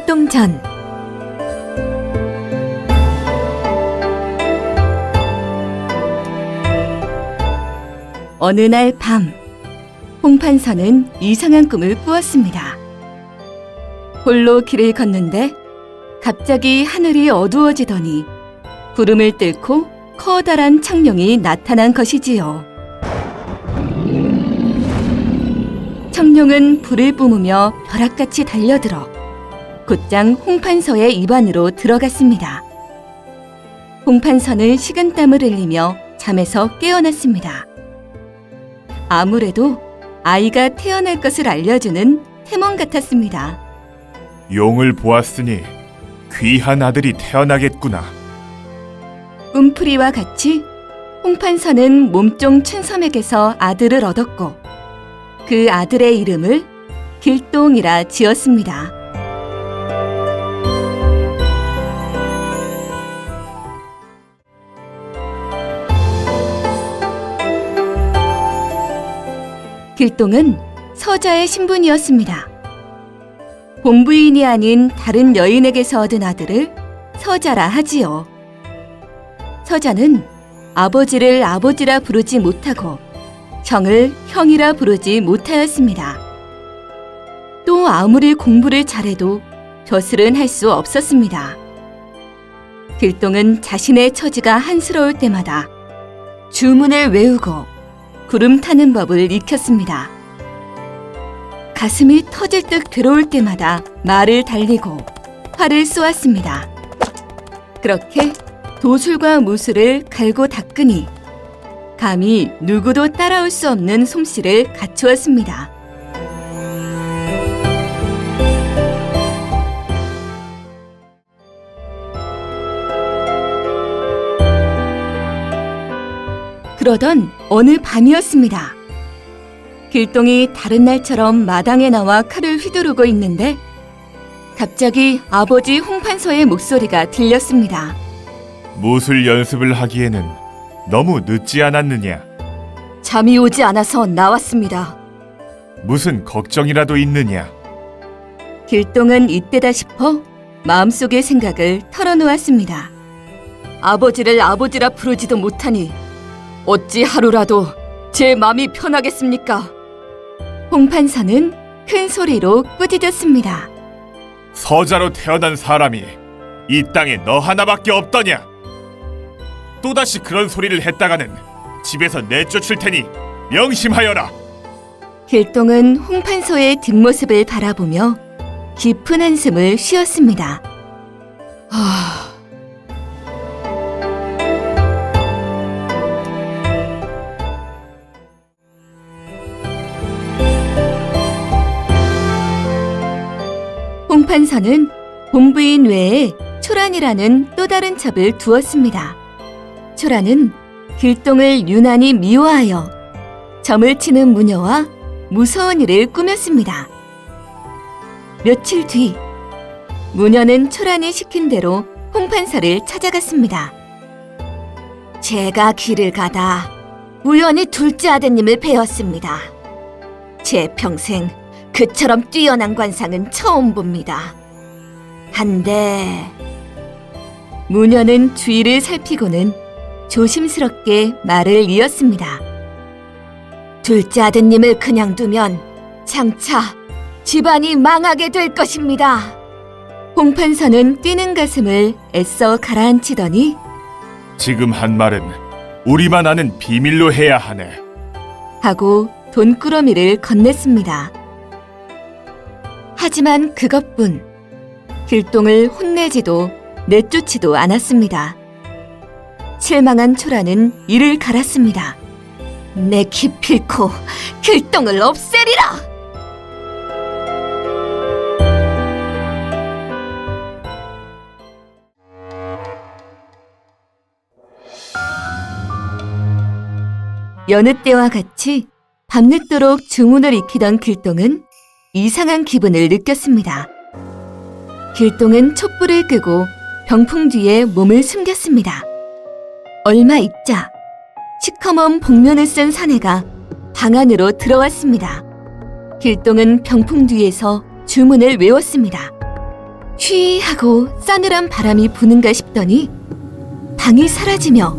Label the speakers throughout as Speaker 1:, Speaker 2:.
Speaker 1: 출동 전. 어느 날 밤, 홍판서는 이상한 꿈을 꾸었습니다. 홀로 길을 걷는데 갑자기 하늘이 어두워지더니 구름을 뚫고 커다란 청룡이 나타난 것이지요. 청룡은 불을 뿜으며 벼락같이 달려들어 곧장 홍판서의 입 안으로 들어갔습니다. 홍판서는 식은땀을 흘리며 잠에서 깨어났습니다. 아무래도 아이가 태어날 것을 알려주는 태몽 같았습니다.
Speaker 2: 용을 보았으니 귀한 아들이 태어나겠구나.
Speaker 1: 꿈풀이와 같이 홍판서는 몸종 춘섬에게서 아들을 얻었고 그 아들의 이름을 길동이라 지었습니다. 길동은 서자의 신분이었습니다. 본부인이 아닌 다른 여인에게서 얻은 아들을 서자라 하지요. 서자는 아버지를 아버지라 부르지 못하고 형을 형이라 부르지 못하였습니다. 또 아무리 공부를 잘해도 벼슬은 할 수 없었습니다. 길동은 자신의 처지가 한스러울 때마다 주문을 외우고 구름 타는 법을 익혔습니다. 가슴이 터질 듯 괴로울 때마다 말을 달리고 활을 쏘았습니다. 그렇게 도술과 무술을 갈고 닦으니 감히 누구도 따라올 수 없는 솜씨를 갖추었습니다. 그러던 어느 밤이었습니다. 길동이 다른 날처럼 마당에 나와 칼을 휘두르고 있는데 갑자기 아버지 홍판서의 목소리가 들렸습니다.
Speaker 2: 무술 연습을 하기에는 너무 늦지 않았느냐?
Speaker 1: 잠이 오지 않아서 나왔습니다.
Speaker 2: 무슨 걱정이라도 있느냐?
Speaker 1: 길동은 이때다 싶어 마음속의 생각을 털어놓았습니다. 아버지를 아버지라 부르지도 못하니 어찌 하루라도 제 마음이 편하겠습니까? 홍판서는 큰 소리로 꾸짖었습니다.
Speaker 2: 서자로 태어난 사람이 이 땅에 너 하나밖에 없더냐? 또다시 그런 소리를 했다가는 집에서 내쫓을 테니 명심하여라.
Speaker 1: 길동은 홍판서의 뒷모습을 바라보며 깊은 한숨을 쉬었습니다. 홍판서는 본부인 외에 초란이라는 또 다른 첩을 두었습니다. 초란은 길동을 유난히 미워하여 점을 치는 무녀와 무서운 일을 꾸몄습니다. 며칠 뒤 무녀는 초란이 시킨 대로 홍판서를 찾아갔습니다. 제가 길을 가다 우연히 둘째 아드님을 뵈었습니다. 제 평생 그처럼 뛰어난 관상은 처음 봅니다. 한데 무녀는 주위를 살피고는 조심스럽게 말을 이었습니다. 둘째 아드님을 그냥 두면 장차 집안이 망하게 될 것입니다. 홍판서는 뛰는 가슴을 애써 가라앉히더니
Speaker 2: 지금 한 말은 우리만 아는 비밀로 해야 하네.
Speaker 1: 하고 돈꾸러미를 건넸습니다. 하지만 그것뿐 길동을 혼내지도 내쫓지도 않았습니다. 실망한 초라는 이를 갈았습니다. 내 기필코 길동을 없애리라! 여느 때와 같이 밤늦도록 주문을 익히던 길동은 이상한 기분을 느꼈습니다. 길동은 촛불을 끄고 병풍 뒤에 몸을 숨겼습니다. 얼마 있자 시커먼 복면을 쓴 사내가 방 안으로 들어왔습니다. 길동은 병풍 뒤에서 주문을 외웠습니다. 쉬 하고 싸늘한 바람이 부는가 싶더니 방이 사라지며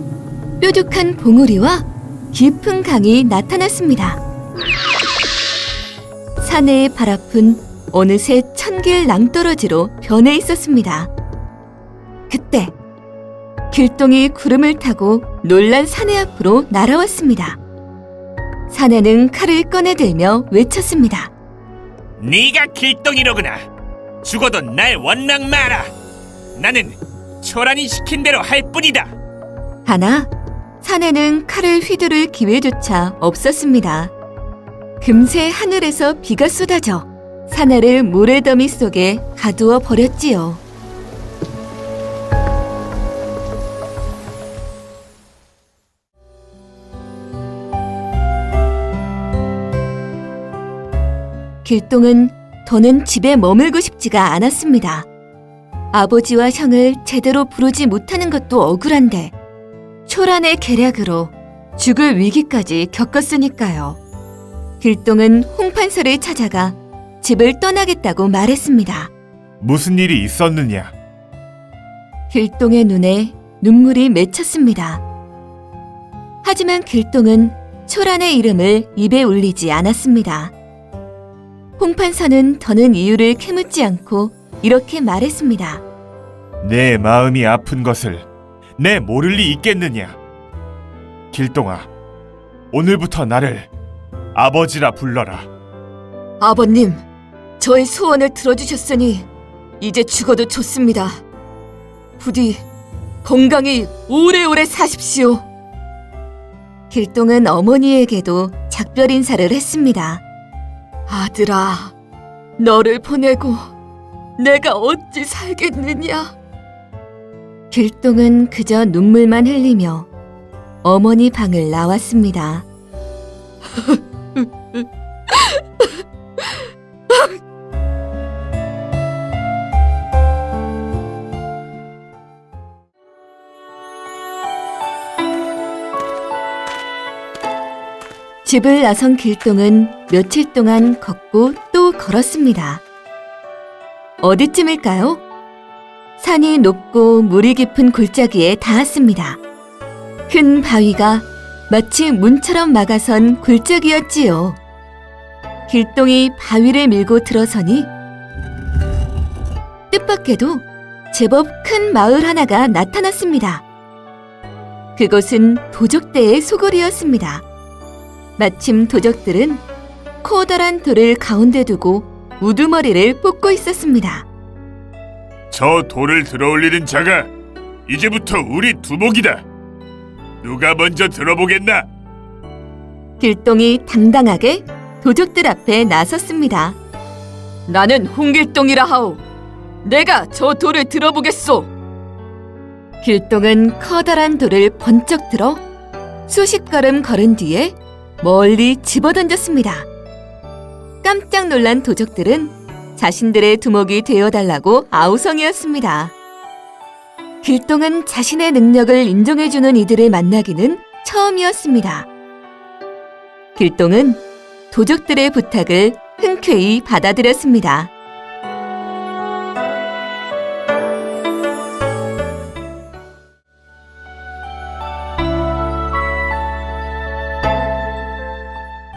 Speaker 1: 뾰족한 봉우리와 깊은 강이 나타났습니다. 사내의 발아픈 어느새 천길 낭떠러지로 변해 있었습니다. 그때 길동이 구름을 타고 놀란 사내 앞으로 날아왔습니다. 사내는 칼을 꺼내들며 외쳤습니다.
Speaker 2: 네가 길동이로구나. 죽어도 날 원망 마라. 나는 초란이 시킨 대로 할 뿐이다.
Speaker 1: 하나 사내는 칼을 휘두를 기회조차 없었습니다. 금세 하늘에서 비가 쏟아져 사내를 모래더미 속에 가두어 버렸지요. 길동은 더는 집에 머물고 싶지가 않았습니다. 아버지와 형을 제대로 부르지 못하는 것도 억울한데 초란의 계략으로 죽을 위기까지 겪었으니까요. 길동은 홍판서를 찾아가 집을 떠나겠다고 말했습니다.
Speaker 2: 무슨 일이 있었느냐?
Speaker 1: 길동의 눈에 눈물이 맺혔습니다. 하지만 길동은 초란의 이름을 입에 올리지 않았습니다. 홍판서는 더는 이유를 캐묻지 않고 이렇게 말했습니다.
Speaker 2: 내 마음이 아픈 것을 내 모를 리 있겠느냐? 길동아, 오늘부터 나를 아버지라 불러라.
Speaker 1: 아버님, 저의 소원을 들어주셨으니 이제 죽어도 좋습니다. 부디 건강히 오래오래 사십시오. 길동은 어머니에게도 작별 인사를 했습니다. 아들아, 너를 보내고 내가 어찌 살겠느냐. 길동은 그저 눈물만 흘리며 어머니 방을 나왔습니다. 집을 나선 길동은 며칠 동안 걷고 또 걸었습니다. 어디쯤일까요? 산이 높고 물이 깊은 골짜기에 닿았습니다. 큰 바위가 마치 문처럼 막아선 골짜기였지요. 길동이 바위를 밀고 들어서니 뜻밖에도 제법 큰 마을 하나가 나타났습니다. 그곳은 도적대의 소굴이었습니다. 마침 도적들은 커다란 돌을 가운데 두고 우두머리를 뽑고 있었습니다.
Speaker 2: 저 돌을 들어올리는 자가 이제부터 우리 두목이다. 누가 먼저 들어보겠나?
Speaker 1: 길동이 당당하게 도적들 앞에 나섰습니다. 나는 홍길동이라 하오. 내가 저 돌을 들어보겠소. 길동은 커다란 돌을 번쩍 들어 수십 걸음 걸은 뒤에 멀리 집어던졌습니다. 깜짝 놀란 도적들은 자신들의 두목이 되어달라고 아우성이었습니다. 길동은 자신의 능력을 인정해주는 이들을 만나기는 처음이었습니다. 길동은 도적들의 부탁을 흔쾌히 받아들였습니다.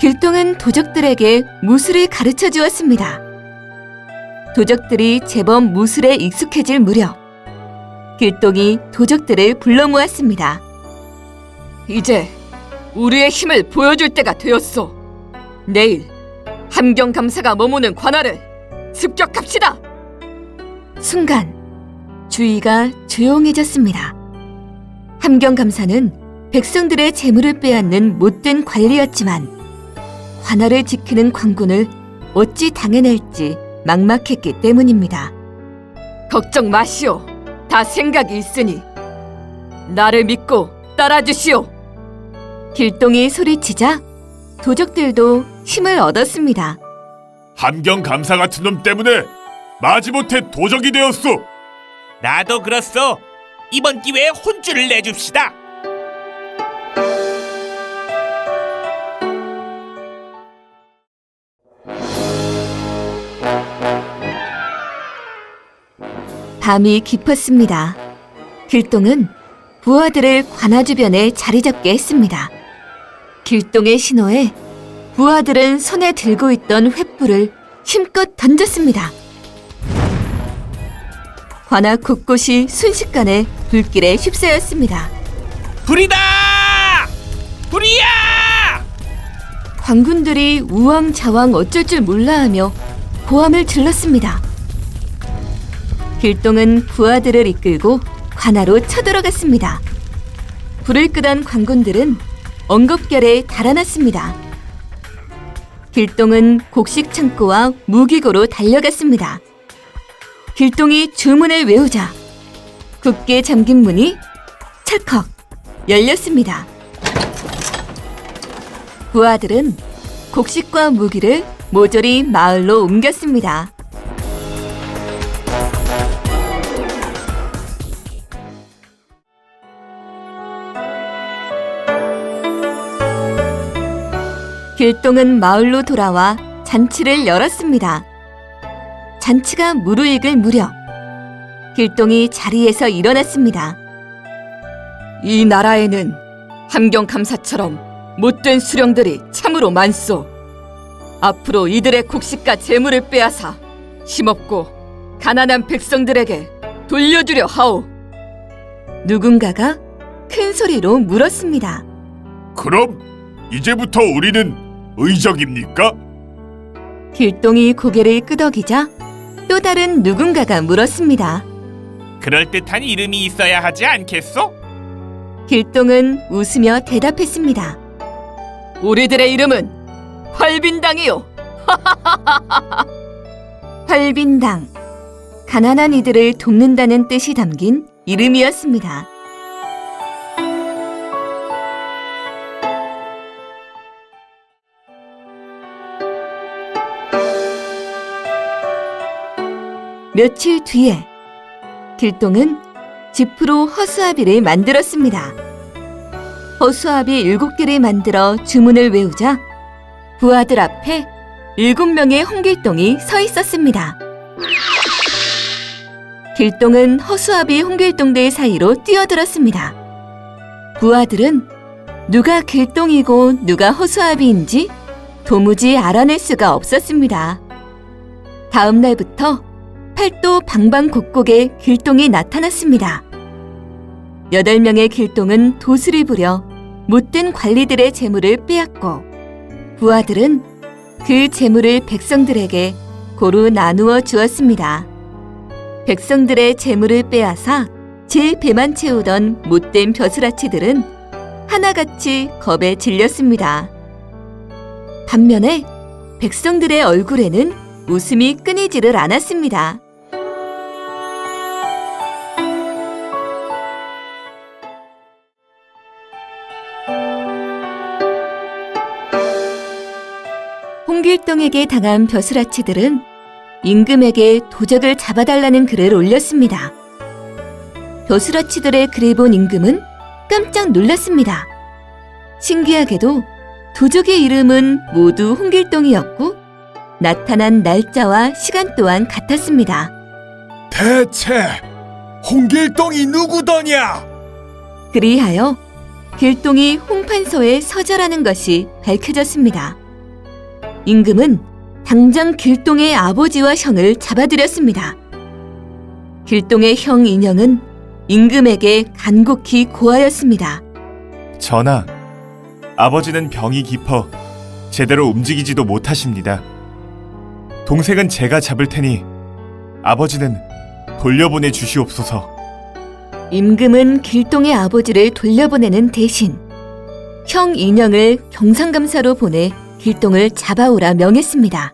Speaker 1: 길동은 도적들에게 무술을 가르쳐 주었습니다. 도적들이 제법 무술에 익숙해질 무렵 길동이 도적들을 불러 모았습니다. 이제 우리의 힘을 보여줄 때가 되었소. 내일 함경감사가 머무는 관할을 습격합시다. 순간 주위가 조용해졌습니다. 함경감사는 백성들의 재물을 빼앗는 못된 관리였지만 관할을 지키는 관군을 어찌 당해낼지 막막했기 때문입니다. 걱정 마시오. 다 생각이 있으니 나를 믿고 따라주시오. 길동이 소리치자 도적들도 힘을 얻었습니다.
Speaker 2: 함경감사 같은 놈 때문에 마지못해 도적이 되었소. 나도 그렇소. 이번 기회에 혼쭐을 내줍시다.
Speaker 1: 밤이 깊었습니다. 길동은 부하들을 관아 주변에 자리 잡게 했습니다. 길동의 신호에 부하들은 손에 들고 있던 횃불을 힘껏 던졌습니다. 관아 곳곳이 순식간에 불길에 휩싸였습니다.
Speaker 2: 불이다! 불이야!
Speaker 1: 관군들이 우왕좌왕 어쩔 줄 몰라하며 고함을 질렀습니다. 길동은 부하들을 이끌고 관아로 쳐들어갔습니다. 불을 끄던 관군들은 엉겁결에 달아났습니다. 길동은 곡식 창고와 무기고로 달려갔습니다. 길동이 주문을 외우자 굳게 잠긴 문이 찰컥 열렸습니다. 부하들은 곡식과 무기를 모조리 마을로 옮겼습니다. 길동은 마을로 돌아와 잔치를 열었습니다. 잔치가 무르익을 무렵 길동이 자리에서 일어났습니다. 이 나라에는 함경감사처럼 못된 수령들이 참으로 많소. 앞으로 이들의 곡식과 재물을 빼앗아 힘없고 가난한 백성들에게 돌려주려 하오. 누군가가 큰 소리로 물었습니다.
Speaker 2: 그럼 이제부터 우리는 의적입니까?
Speaker 1: 길동이 고개를 끄덕이자 또 다른 누군가가 물었습니다.
Speaker 2: 그럴듯한 이름이 있어야 하지 않겠소?
Speaker 1: 길동은 웃으며 대답했습니다. 우리들의 이름은 활빈당이요. 활빈당, 가난한 이들을 돕는다는 뜻이 담긴 이름이었습니다. 며칠 뒤에 길동은 지프로 허수아비를 만들었습니다. 허수아비 7개를 만들어 주문을 외우자 부하들 앞에 7명의 홍길동이 서 있었습니다. 길동은 허수아비 홍길동들 사이로 뛰어들었습니다. 부하들은 누가 길동이고 누가 허수아비인지 도무지 알아낼 수가 없었습니다. 다음 날부터 팔도 방방곡곡에 길동이 나타났습니다. 8명의 길동은 도수를 부려 못된 관리들의 재물을 빼앗고 부하들은 그 재물을 백성들에게 고루 나누어 주었습니다. 백성들의 재물을 빼앗아 제 배만 채우던 못된 벼슬아치들은 하나같이 겁에 질렸습니다. 반면에 백성들의 얼굴에는 웃음이 끊이지를 않았습니다. 홍길동에게 당한 벼슬아치들은 임금에게 도적을 잡아달라는 글을 올렸습니다. 벼슬아치들의 글을 본 임금은 깜짝 놀랐습니다. 신기하게도 도적의 이름은 모두 홍길동이었고 나타난 날짜와 시간 또한 같았습니다.
Speaker 2: 대체 홍길동이 누구더냐?
Speaker 1: 그리하여 길동이 홍판서에 서절하는 것이 밝혀졌습니다. 임금은 당장 길동의 아버지와 형을 잡아들였습니다. 길동의 형 인형은 임금에게 간곡히 고하였습니다.
Speaker 2: 전하, 아버지는 병이 깊어 제대로 움직이지도 못하십니다. 동생은 제가 잡을 테니 아버지는 돌려보내 주시옵소서.
Speaker 1: 임금은 길동의 아버지를 돌려보내는 대신 형 인형을 경상감사로 보내 길동을 잡아오라 명했습니다.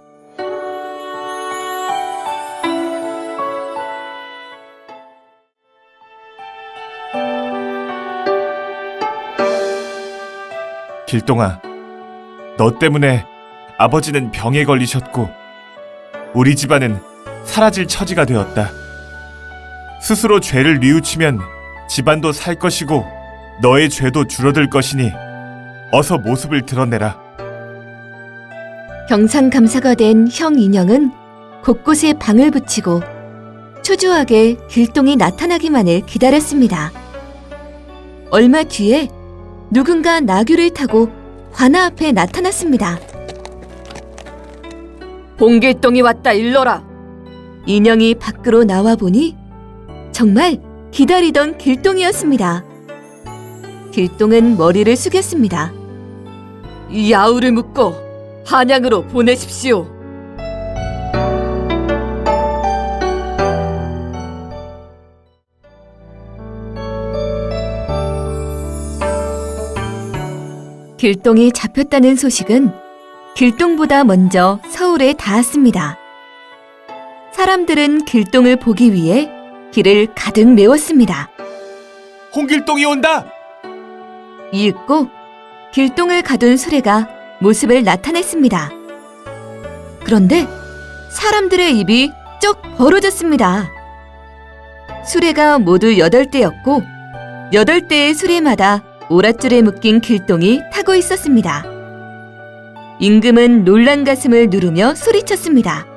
Speaker 2: 길동아, 너 때문에 아버지는 병에 걸리셨고 우리 집안은 사라질 처지가 되었다. 스스로 죄를 뉘우치면 집안도 살 것이고 너의 죄도 줄어들 것이니 어서 모습을 드러내라.
Speaker 1: 경상감사가 된 형 인형은 곳곳에 방을 붙이고 초조하게 길동이 나타나기만을 기다렸습니다. 얼마 뒤에 누군가 나귀를 타고 관아 앞에 나타났습니다.
Speaker 3: 홍길동이 왔다 일러라.
Speaker 1: 인형이 밖으로 나와 보니 정말 기다리던 길동이었습니다. 길동은 머리를 숙였습니다.
Speaker 3: 이 아우를 묶고 한양으로 보내십시오.
Speaker 1: 길동이 잡혔다는 소식은 길동보다 먼저 서울에 닿았습니다. 사람들은 길동을 보기 위해 길을 가득 메웠습니다.
Speaker 2: 홍길동이 온다.
Speaker 1: 이윽고 길동을 가둔 수레가 모습을 나타냈습니다. 그런데 사람들의 입이 쩍 벌어졌습니다. 수레가 모두 8대였고 8대의 수레마다 오랏줄에 묶인 길동이 타고 있었습니다. 임금은 놀란 가슴을 누르며 소리쳤습니다.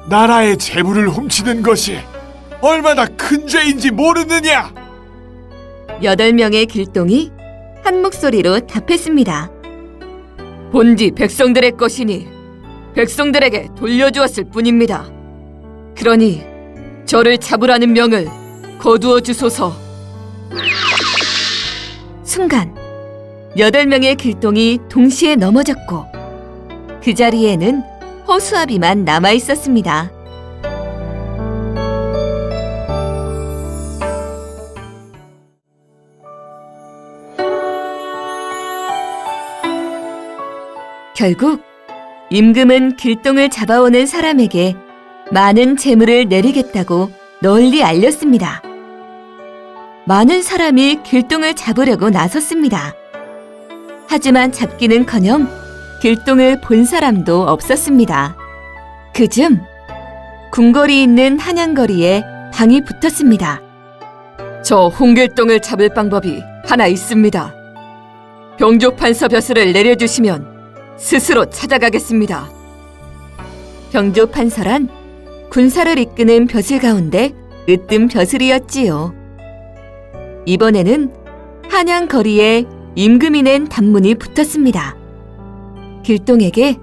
Speaker 2: 나라의 재물을 훔치는 것이 얼마나 큰 죄인지 모르느냐?
Speaker 1: 8명의 길동이 한 목소리로 답했습니다.
Speaker 3: 본디 백성들의 것이니 백성들에게 돌려주었을 뿐입니다. 그러니 저를 잡으라는 명을 거두어 주소서.
Speaker 1: 순간 8명의 길동이 동시에 넘어졌고 그 자리에는 허수아비만 남아 있었습니다. 결국 임금은 길동을 잡아오는 사람에게 많은 재물을 내리겠다고 널리 알렸습니다. 많은 사람이 길동을 잡으려고 나섰습니다. 하지만 잡기는커녕 길동을 본 사람도 없었습니다. 그즘 궁궐이 있는 한양거리에 방이 붙었습니다.
Speaker 3: 저 홍길동을 잡을 방법이 하나 있습니다. 병조판서 벼슬을 내려주시면 스스로 찾아가겠습니다.
Speaker 1: 병조판서란 군사를 이끄는 벼슬 가운데 으뜸 벼슬이었지요. 이번에는 한양 거리에 임금이 낸 단문이 붙었습니다. 길동에게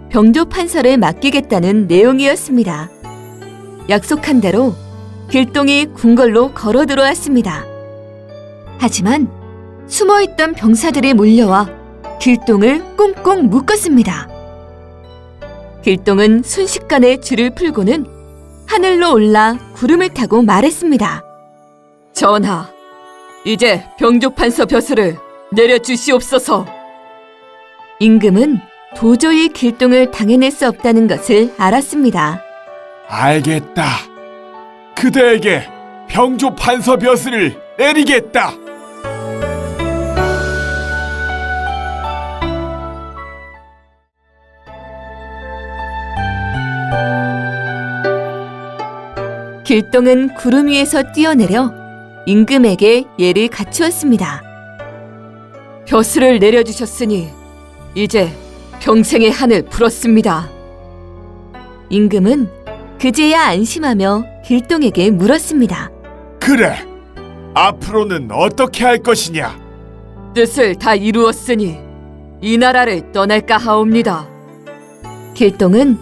Speaker 1: 병조판서를 맡기겠다는 내용이었습니다. 약속한 대로 길동이 궁궐로 걸어 들어왔습니다. 하지만 숨어있던 병사들이 몰려와 길동을 꽁꽁 묶었습니다. 길동은 순식간에 줄을 풀고는 하늘로 올라 구름을 타고 말했습니다.
Speaker 3: 전하, 이제 병조판서 벼슬을 내려주시옵소서.
Speaker 1: 임금은 도저히 길동을 당해낼 수 없다는 것을 알았습니다.
Speaker 2: 알겠다. 그대에게 병조 판서 벼슬을 내리겠다.
Speaker 1: 길동은 구름 위에서 뛰어내려 임금에게 예를 갖추었습니다.
Speaker 3: 벼슬을 내려주셨으니 이제 평생의 한을 풀었습니다.
Speaker 1: 임금은 그제야 안심하며 길동에게 물었습니다.
Speaker 2: 그래. 앞으로는 어떻게 할 것이냐?
Speaker 3: 뜻을 다 이루었으니 이 나라를 떠날까 하옵니다.
Speaker 1: 길동은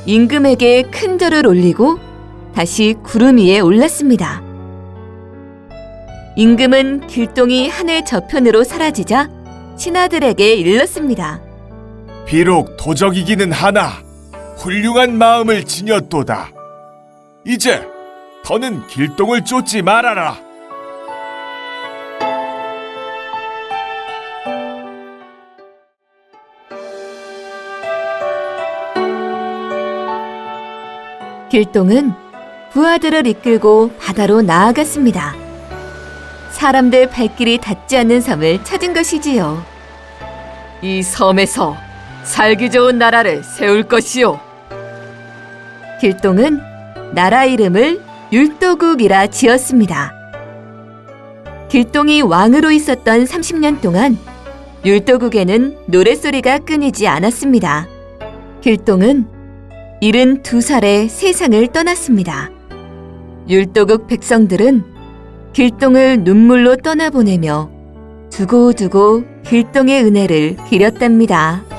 Speaker 1: 임금에게 큰 절을 올리고 다시 구름 위에 올랐습니다. 임금은 길동이 하늘 저편으로 사라지자 신하들에게 일렀습니다.
Speaker 2: 비록 도적이기는 하나 훌륭한 마음을 지녔도다. 이제 더는 길동을 쫓지 말아라.
Speaker 1: 길동은 부하들을 이끌고 바다로 나아갔습니다. 사람들 발길이 닿지 않는 섬을 찾은 것이지요.
Speaker 3: 이 섬에서 살기 좋은 나라를 세울 것이요.
Speaker 1: 길동은 나라 이름을 율도국이라 지었습니다. 길동이 왕으로 있었던 30년 동안 율도국에는 노랫소리가 끊이지 않았습니다. 길동은 72살에 세상을 떠났습니다. 율도국 백성들은 길동을 눈물로 떠나보내며 두고두고 길동의 은혜를 빌었답니다.